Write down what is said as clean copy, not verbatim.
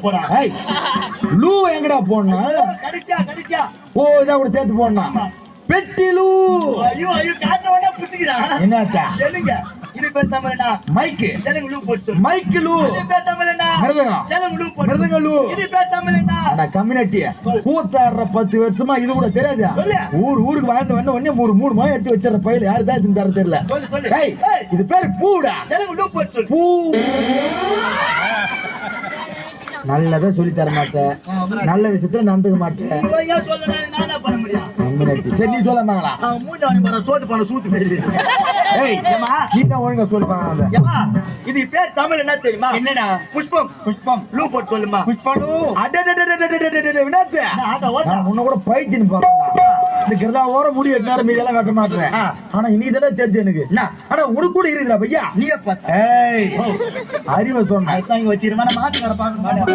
போடா. லூ எங்கடா போடணும்? கடிச்சா ஓ இதான் கூட சேர்த்து போடணும். பெட்டி லூ. ஐயோ காட்ட வேணா புடிச்சுக்கிறா. என்னத்தா சொல்லுங்க. இது பேர் தமிழ்னா மைக்கு. தெலுங்கு லூ போட்டு. மைக்கு லூ. இது பேர் தமிழ்னா மிருதங்கம். தெலுங்கு லூ போட்டு. மிருதங்க லூ. இது பேர் தமிழ்னா அட கம்யூனிட்டி கூத்தாடுற 10 வருஷமா இது கூட தெரியாதா? ஊருக்கு வாழ்ந்து வந்த உடனே 3 மாயம் எடுத்து வச்சிடற பையில யாரு தான் இது தர தெரியல. ஏய் இது பேர் பூடா. தெலுங்கு லூ போட்டு. பூ. நல்லதா சொல்லி தர மாட்டேன், நல்ல விஷயத்துல நடந்துக்க மாட்டேன். சரி நீ சொல்லாமாங்களா? சோத்து பண்ண சூத்து பேரு. நீ தான் ஒழுங்கா சொல்லுப்பாங்க. இது பேர் தமிழ் என்ன தெரியுமா? என்னடா? புஷ்பம். புஷ்பம் லூ போட்டு சொல்லுமா? புஷ்பம் லூ. வினாத்து உன்ன கூட பைத்தியம் பாருடா. இந்த கிரதா ஓர முடி நேரம் இதெல்லாம் வெட்ட மாட்டேன். ஆனா இனி இதெல்லாம் தெரிஞ்சு எனக்கு. ஆனா உனக்கு கூட இருக்குதா பையா? நீ அறிவை சொன்ன வச்சிருமா மாட்டு வர பாக்க